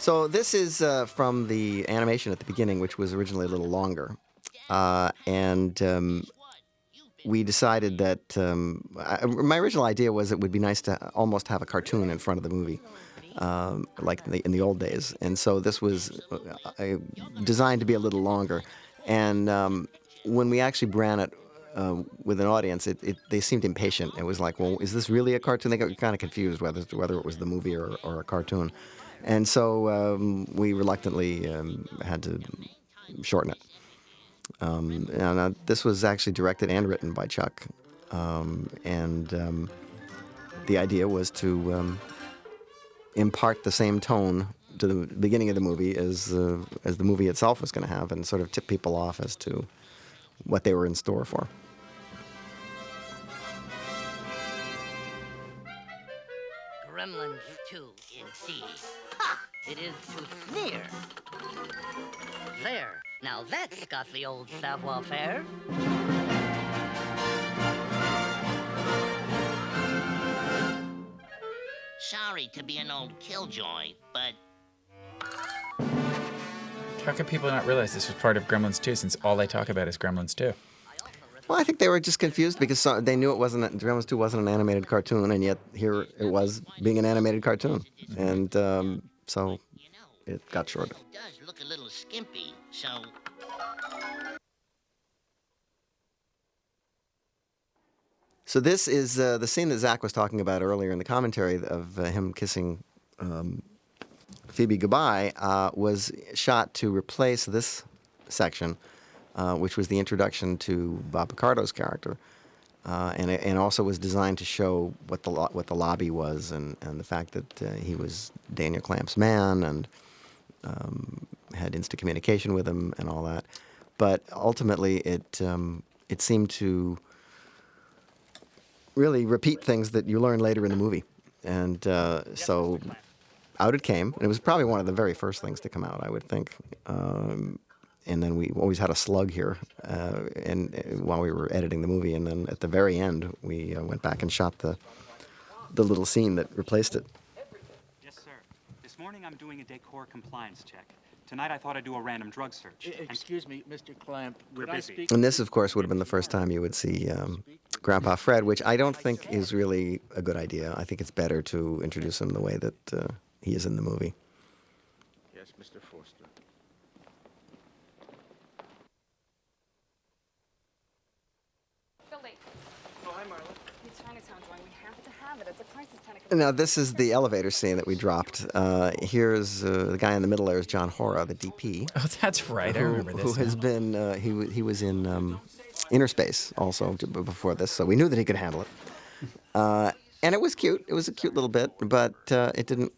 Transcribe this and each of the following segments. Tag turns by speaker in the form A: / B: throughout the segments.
A: So this is from the animation at the beginning, which was originally a little longer. And we decided that my original idea was it would be nice to almost have a cartoon in front of the movie, like in the old days. And so this was designed to be a little longer. And when we actually ran it with an audience, they seemed impatient. It was like, well, is this really a cartoon? They got kind of confused whether it was the movie or a cartoon. And so we reluctantly had to shorten it. And this was actually directed and written by Chuck. And the idea was to impart the same tone to the beginning of the movie as the movie itself was going to have, and sort of tip people off as to what they were in store for.
B: Gremlins 2 indeed. Ha! It is to sneer. There. Now that's got the old savoir-faire.
C: Sorry to be an old killjoy, but...
D: How could people not realize this was part of Gremlins 2, since all they talk about is Gremlins 2?
A: Well, I think they were just confused because they knew Gremlins 2 wasn't an animated cartoon, and yet here it was being an animated cartoon. And so it got shorter.
C: It does look a little skimpy, so...
A: So this is the scene that Zach was talking about earlier in the commentary of him kissing Phoebe goodbye was shot to replace this section, which was the introduction to Bob Picardo's character, and also was designed to show what the lobby was and the fact that he was Daniel Clamp's man and had instant communication with him and all that. But ultimately, it seemed to really repeat things that you learn later in the movie. And so out it came. And it was probably one of the very first things to come out, I would think. And then we always had a slug here while we were editing the movie. And then at the very end, we went back and shot the little scene that replaced it.
E: Yes, sir. This morning I'm doing a decor compliance check. Tonight I thought I'd do a random drug search.
F: Excuse me, Mr. Clamp.
E: We're busy.
A: And this, of course, would have been the first time you would see Grandpa Fred, which I don't think is really a good idea. I think it's better to introduce him the way that he is in the movie.
F: Yes, Mr. Forster.
G: Billy.
F: Oh, hi, Marla.
G: The Chinatown's one. We have to have it. It's a crisis kind of...
A: Now, this is the elevator scene that we dropped. Here's the guy in the middle there is John Hora, the DP.
D: Oh, that's right. I remember this.
A: Who has been, he was in Inner Space also before this, so we knew that he could handle it. And it was cute. It was a cute little bit, but it didn't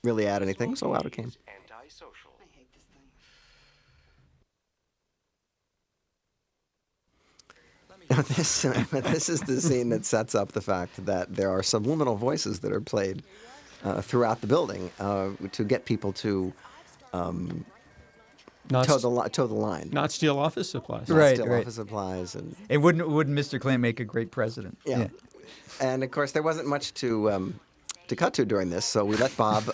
A: really add anything, so out it came.
F: Antisocial.
G: I hate this thing.
A: Now this is the scene that sets up the fact that there are subliminal voices that are played throughout the building to get people to toe the line.
H: Not steal office supplies.
A: Not
I: Right,
A: steal
I: right.
A: office supplies.
I: And wouldn't Mr. Clamp make a great president?
A: Yeah. And of course, there wasn't much to cut to during this, so we let Bob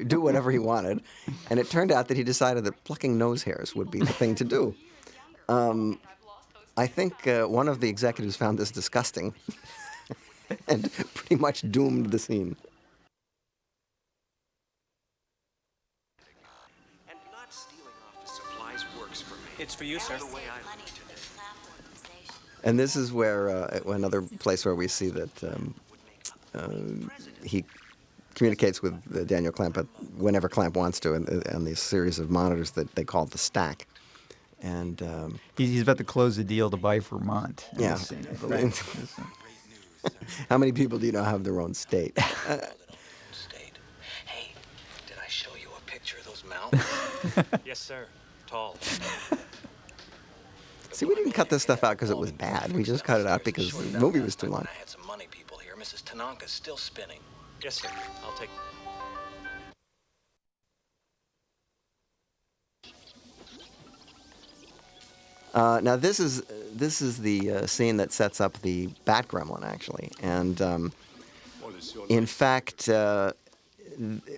A: do whatever he wanted. And it turned out that he decided that plucking nose hairs would be the thing to do. I think one of the executives found this disgusting and pretty much doomed the scene.
J: And not stealing office supplies works for me.
E: It's for you, sir.
J: The way I live today.
A: And this is where another place where we see that he communicates with Daniel Clamp whenever Clamp wants to, on these series of monitors that they call the stack. And
I: He's about to close a deal to buy Vermont. in
A: yeah,
I: this scene, I believe.
A: how many people do you know have their own state?
J: State. Hey, did I show you a picture of those mountains?
E: Yes, sir. Tall.
A: See, we didn't cut this stuff out because it was bad. We just cut it out because the movie was too long.
J: I had some money people here. Mrs. Tanaka's still spinning.
E: Yes, sir. I'll take...
A: Now this is the scene that sets up the Bat Gremlin, actually, and in fact,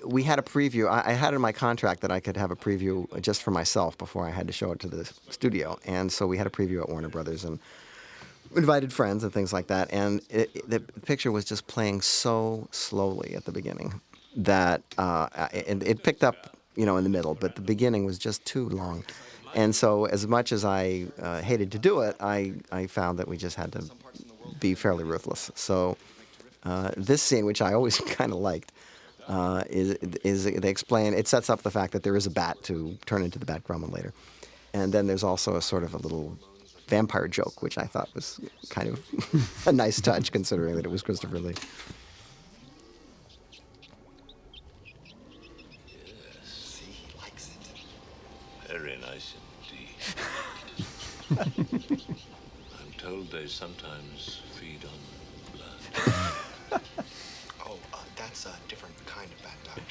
A: we had a preview. I had in my contract that I could have a preview just for myself before I had to show it to the studio, and so we had a preview at Warner Brothers and invited friends and things like that. And the picture was just playing so slowly at the beginning that it picked up, in the middle, but the beginning was just too long. And so, as much as I hated to do it, I found that we just had to be fairly ruthless. So this scene, which I always kind of liked, is they explain, it sets up the fact that there is a bat to turn into the Bat Gremlin later. And then there's also a sort of a little vampire joke, which I thought was kind of a nice touch, considering that it was Christopher Lee.
J: See, he likes it.
H: Very nice indeed. I'm told they sometimes feed on blood.
J: Oh, that's a different kind of bat doctor.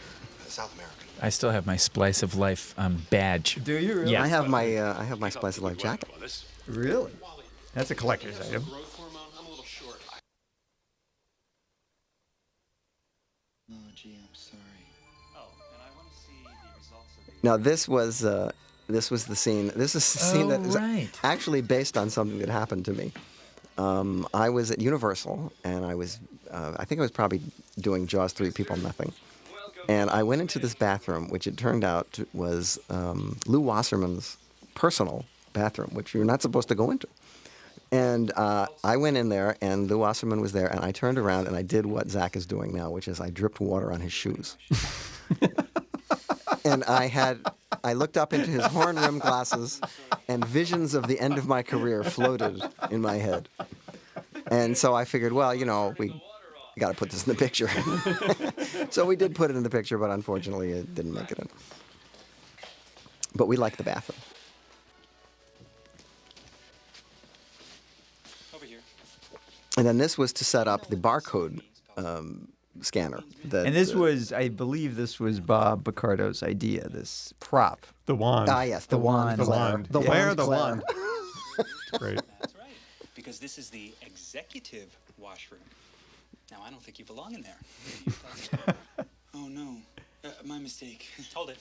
J: South American.
D: I still have my Splice of Life badge.
I: Do you really?
D: Yeah.
A: I have my Splice of Life jacket.
I: Really? That's a collector's item.
J: Oh, gee, I'm sorry.
E: Oh, and I want to see the results of the.
A: Now this was the scene. This is the scene that is
D: right.
A: actually based on something that happened to me. I was at Universal, and I think I was probably doing Jaws 3 People Nothing. And I went into this bathroom, which it turned out was Lou Wasserman's personal bathroom, which you're not supposed to go into. And I went in there, and Lou Wasserman was there, and I turned around and I did what Zach is doing now, which is I dripped water on his shoes. And I looked up into his horn-rimmed glasses, and visions of the end of my career floated in my head. And so I figured, well, we got to put this in the picture. So we did put it in the picture, but unfortunately it didn't make it in. But we like the bathroom.
E: Over here.
A: And then this was to set up the barcode scanner.
I: And this was, I believe, this was Bob Picardo's idea. This prop.
K: The wand.
A: Ah, yes, the wand.
I: The
A: Claire.
K: wand.
A: The
K: Claire,
A: wand.
K: the
A: Claire.
K: wand. Great.
E: That's right. Because this is the executive washroom. Now, I don't think you belong in there.
J: Oh, no. My mistake.
E: Hold it.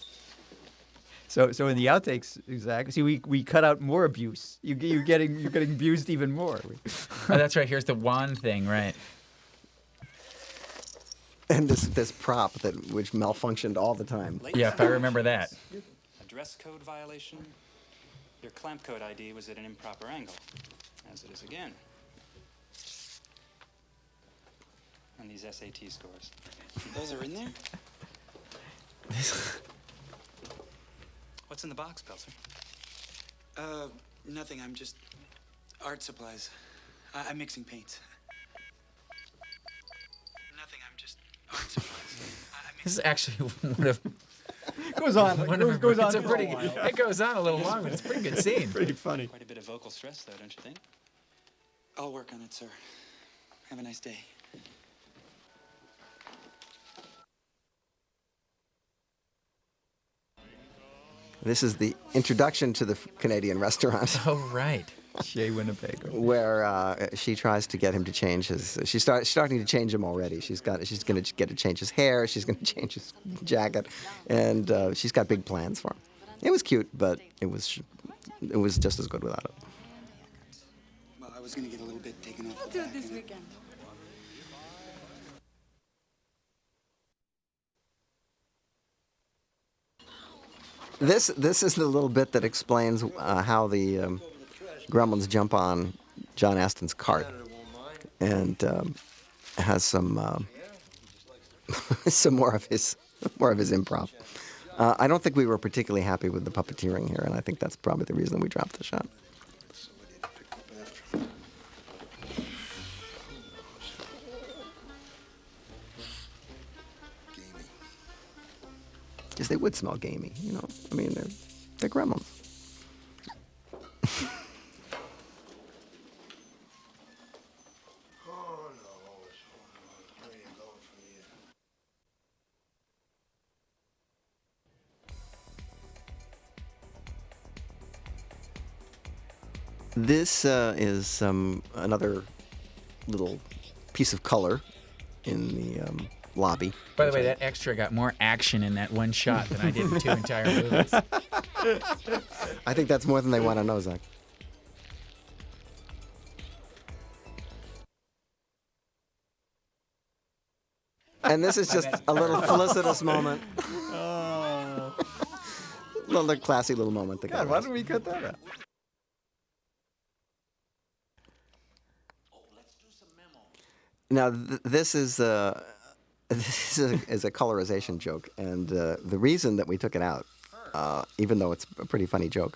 I: So in the outtakes, exactly. See, we cut out more abuse. You're getting abused even more.
D: Oh, that's right. Here's the wand thing, right?
A: And this prop which malfunctioned all the time.
D: Yep, I remember that.
E: A dress code violation. Your clamp code ID was at an improper angle, as it is again. And these SAT scores.
J: Those are in there?
E: What's in the box, Pelzer?
J: Nothing. I'm just art supplies. I'm mixing paints. Nothing. I'm just art supplies.
D: This is actually one of
I: Goes on.
D: one of
I: goes on.
D: it's a
I: for
D: pretty.
I: a while.
D: It goes on a little long, but it's a pretty good scene.
K: Pretty funny.
E: Quite a bit of vocal stress, though, don't you think?
J: I'll work on it, sir. Have a nice day.
A: This is the introduction to the Canadian restaurant.
D: Oh right.
I: Shea Winnebago.
A: Where she tries to get him to change his. She's starting to change him already. She's going to get to change his hair. She's going to change his jacket, and she's got big plans for him. It was cute, but it was just as good without it.
J: Well, I was gonna get a little bit taken off
G: We'll
J: the
G: do
J: back
G: it this
J: of it.
G: weekend.
A: This is the little bit that explains how the Gremlins jump on John Aston's cart, and has some some more of his improv. I don't think we were particularly happy with the puppeteering here, and I think that's probably the reason we dropped the shot. Because they would smell gamey, I mean, they're Gremlins. This is another little piece of color in lobby.
D: By the way, that extra got more action in that one shot than I did in 2 entire movies.
A: I think that's more than they want to know, Zach. And this is just a little felicitous moment.
I: Oh.
A: Little classy little moment. The guy
I: God, why
A: has.
I: don't we cut that out?
A: Now this is a colorization joke, and the reason that we took it out, even though it's a pretty funny joke,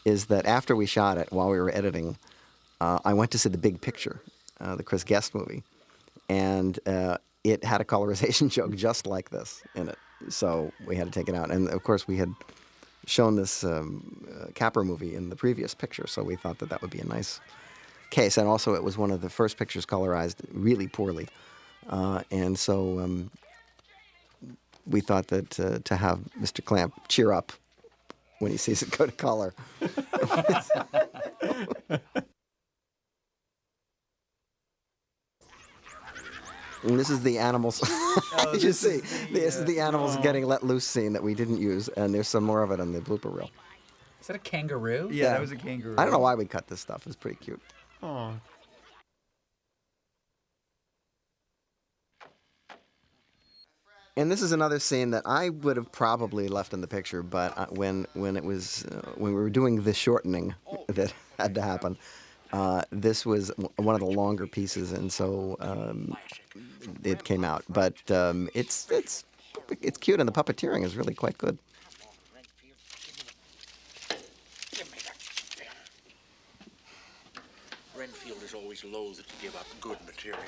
A: is that after we shot it, while we were editing, I went to see The Big Picture, the Chris Guest movie, and it had a colorization joke just like this in it. So we had to take it out, and of course we had shown this Capra movie in the previous picture, so we thought that that would be a nice case. And also it was one of the first pictures colorized really poorly. And so we thought that to have Mr. Clamp cheer up when he sees it go to color. And this is the animals. You see, this is the animals getting let loose scene that we didn't use, and there's some more of it on the blooper reel.
D: Is that a kangaroo?
I: Yeah, that was a kangaroo.
A: I don't know why we cut this stuff. It's pretty cute.
K: Oh.
A: And this is another scene that I would have probably left in the picture, but when it was when we were doing the shortening that had to happen, this was one of the longer pieces, and so it came out. But it's cute, and the puppeteering is really quite good.
F: Renfield is always loath to give up good material.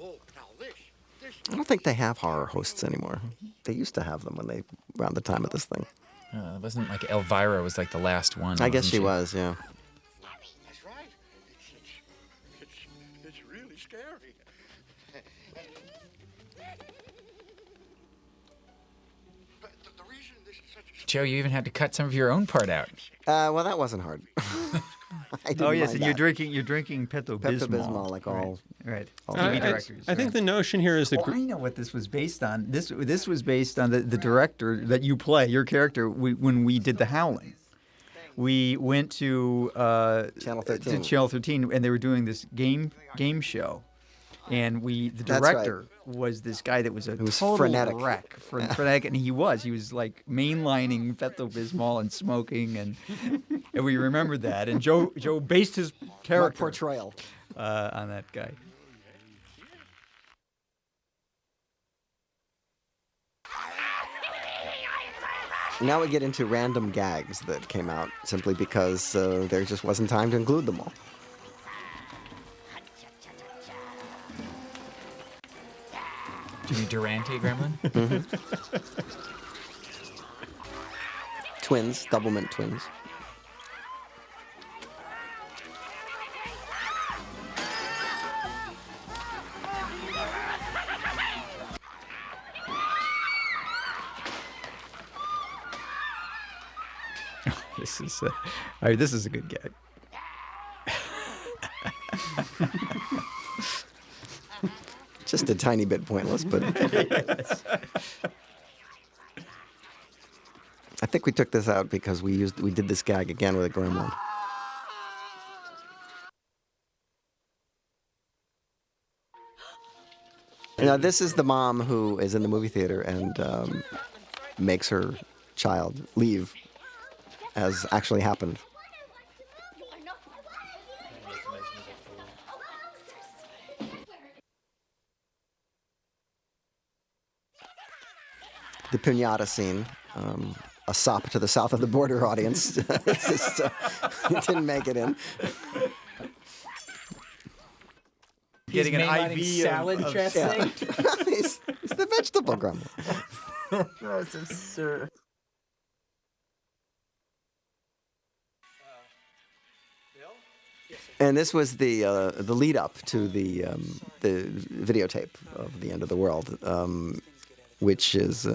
F: Oh, now this.
A: I don't think they have horror hosts anymore. They used to have them around the time of this thing.
D: It wasn't like Elvira was like the last one.
A: I guess
D: wasn't
A: she was, yeah.
F: That's right. It's really scary. But the reason this is such a
D: Joe, you even had to cut some of your own part out.
A: Well, that wasn't hard. I didn't
I: Oh yes,
A: mind
I: and you're
A: that.
I: drinking Pepto-Bismol.
A: Pepto-Bismol, like all.
I: Right.
A: all
I: TV
A: the-
I: directors.
K: I think the notion here is that
I: Oh, I know what this was based on. This was based on the director that you play, your character. When we did The Howling, we went to
A: Channel 13.
I: To Channel 13, and they were doing this game show, and the
A: That's right.
I: director was this guy that was a
A: was
I: total
A: frenetic.
I: wreck, frenetic, and he was like mainlining Pepto-Bismol and smoking, and we remembered that. And Joe based his
A: My
I: character
A: portrayal.
I: on that guy.
A: Now we get into random gags that came out simply because there just wasn't time to include them all.
D: Jimmy Durante gremlin?
A: Twins, doublemint twins.
I: This is a good gag.
A: Just a tiny bit pointless, but I think we took this out because we did this gag again with a gremlin. Now this is the mom who is in the movie theater and makes her child leave, as actually happened. The Pinata scene, a sop to the south of the border audience. It didn't make it in.
I: Getting an
D: mainlining
I: IV
D: salad
I: of
D: dressing.
A: Yeah. He's the vegetable gremlin.
I: That's absurd.
A: And this was the lead up to the videotape of the end of the world, which is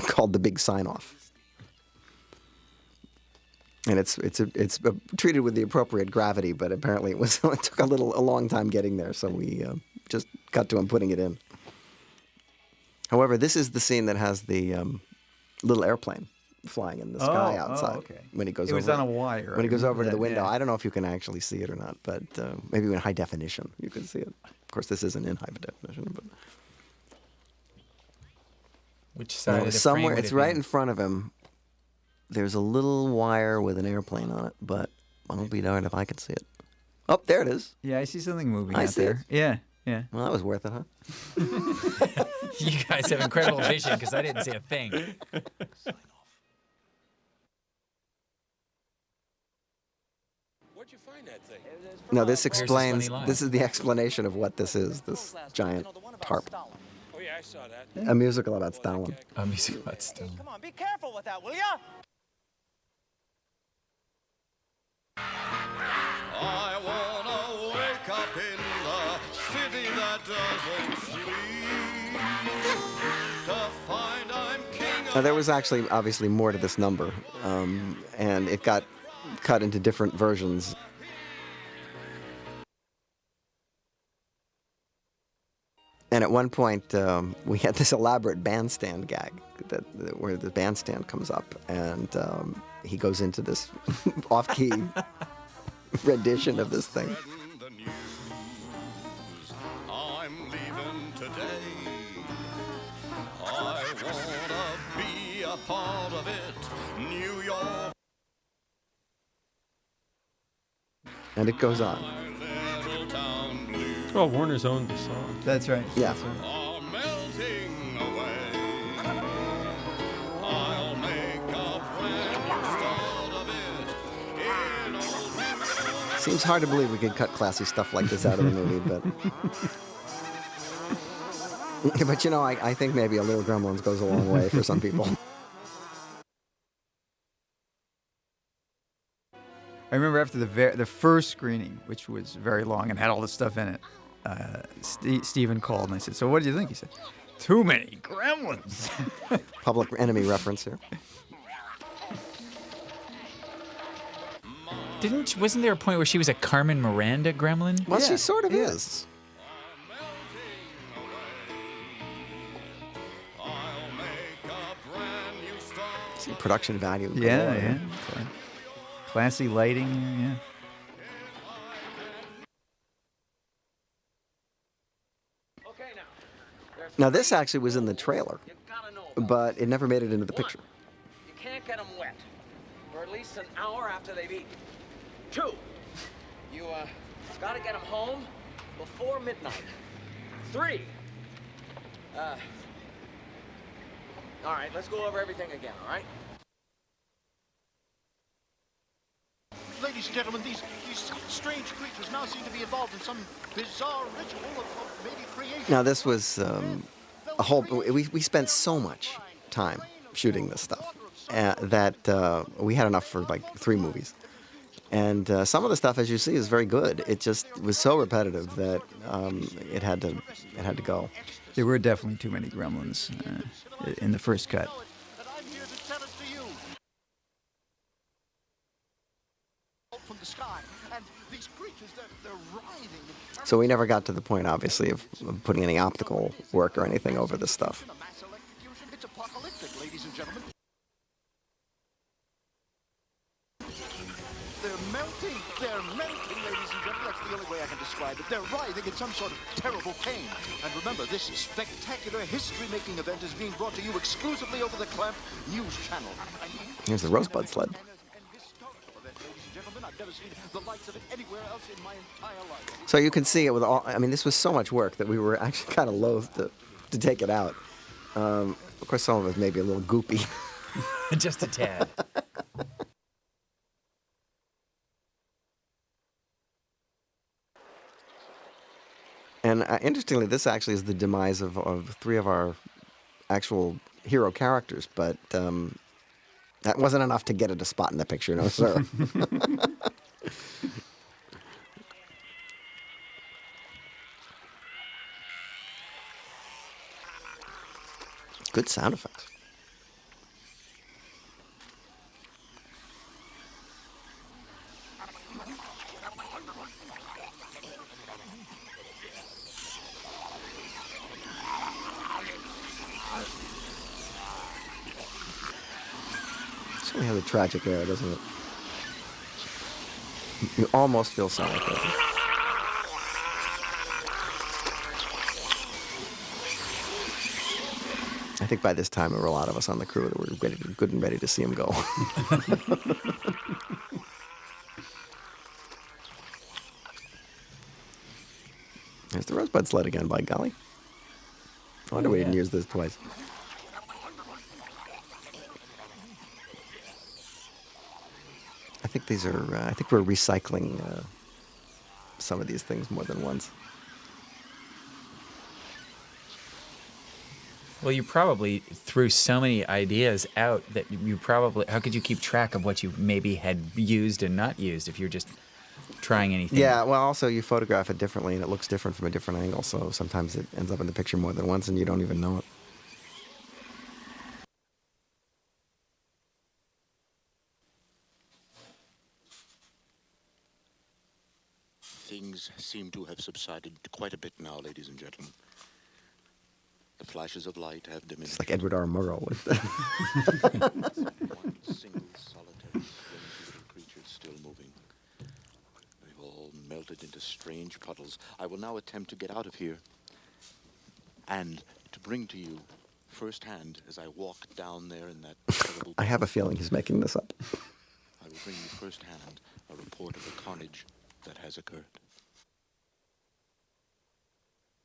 A: called the Big Sign Off. And it's treated with the appropriate gravity, but apparently it took a long time getting there, so we just cut to him putting it in. However, this is the scene that has the little airplane flying in the sky outside.
I: Okay.
A: When he goes
I: It was
A: over,
I: on a wire.
A: when he
I: I
A: goes over
I: remember
A: to the
I: that,
A: window.
I: yeah.
A: I don't know if you can actually see it or not, but maybe in high definition you can see it. Of course, this isn't in high definition, but
D: Which side of the frame
A: somewhere
D: would
A: it's
D: it
A: right
D: be?
A: in front of him. There's a little wire with an airplane on it, but I'll be darned if I can see it. Oh, there it is.
I: Yeah, I see something moving
A: I
I: out
A: see it.
I: there. Yeah, yeah.
A: Well, that was worth it, huh?
D: You guys have incredible vision because I didn't see a thing.
F: Where'd you find that thing?
A: No, this
D: Here's his
A: explains.
D: funny line.
A: This is the explanation of what this is. This giant tarp.
F: Oh, yeah, I saw that.
A: A musical about Stalin.
D: Music about still.
J: Come on, be careful with that, will ya?
L: I wanna wake up in the city that doesn't sleep to find I'm king
A: Now, there was actually obviously more to this number, and it got cut into different versions. And at one point, we had this elaborate bandstand gag where the bandstand comes up, and he goes into this off-key rendition of this thing.
L: in the news. I'm leaving today. I wanna be a part of it. New York,
A: And it goes on.
L: little town blues
K: Oh, Warner's owned the song.
I: That's right.
A: Yeah.
I: That's right.
L: are melting away. I'll make a brand new start of it in old New York.
A: Seems hard to believe we could cut classy stuff like this out of the movie, but... But, you know, I think maybe a little Gremlins goes a long way for some people.
I: I remember after the first screening, which was very long and had all this stuff in it, Stephen called and I said, "So what do you think?" He said, "Too many gremlins."
A: Public Enemy reference here.
D: Wasn't there a point where she was a Carmen Miranda gremlin?
A: Well,
I: Yeah,
A: she sort of
I: yeah.
A: is.
L: I'll make a brand new start.
A: See, production value.
I: Yeah,
A: galore.
I: yeah. So, classy lighting. Yeah.
A: Now, this actually was in the trailer, but it never made it into the picture.
J: You can't get them wet for at least an hour after they've eaten. 2, you gotta get them home before midnight. 3, all right, let's go over everything again, all right?
M: Ladies and gentlemen, these strange creatures now seem to be involved in some bizarre ritual of maybe creation.
A: Now, this was a whole. We spent so much time shooting this stuff that we had enough for like 3 movies. And some of the stuff, as you see, is very good. It just was so repetitive that it had to go.
I: There were definitely too many gremlins in the first cut.
M: And I'm here to tell it to you. From the sky, and these creatures, they're writhing.
A: So we never got to the point, obviously, of putting any optical work or anything over this stuff.
M: A mass electrocution. It's apocalyptic, ladies and gentlemen. They're melting, ladies and gentlemen. That's the only way I can describe it. They're writhing in some sort of terrible pain. And remember, this spectacular history-making event is being brought to you exclusively over the Clamp News Channel.
A: Here's the Rosebud sled.
M: An historical event, ladies and gentlemen. I've never seen the likes of it anywhere else in my entire life.
A: So you can see it with all. I mean, this was so much work that we were actually kind of loath to take it out. Of course, some of it may be a little goopy.
D: Just a tad.
A: And interestingly, this actually is the demise of 3 of our actual hero characters, but that wasn't enough to get it a spot in the picture, no sir. Good sound effects. certainly has a tragic air, doesn't it? You almost feel sorry for them. I think by this time there were a lot of us on the crew that were good and ready to see him go. There's the Rosebud sled again, by golly. I wonder we didn't use this twice. I think these are. I think we're recycling some of these things more than once.
D: Well, you probably threw so many ideas out that you probably. How could you keep track of what you maybe had used and not used if you're just trying anything?
A: Yeah, well, also you photograph it differently and it looks different from a different angle, so sometimes it ends up in the picture more than once and you don't even know it.
M: Things seem to have subsided quite a bit now, ladies and gentlemen. The flashes of light have diminished.
A: It's like Edward R. Murrow with
M: One single solitary strange little creature still moving. They've all melted into strange puddles. I will now attempt to get out of here and to bring to you firsthand as I walk down there in that terrible...
A: I have a feeling he's making this up.
M: I will bring you firsthand a report of the carnage that has occurred.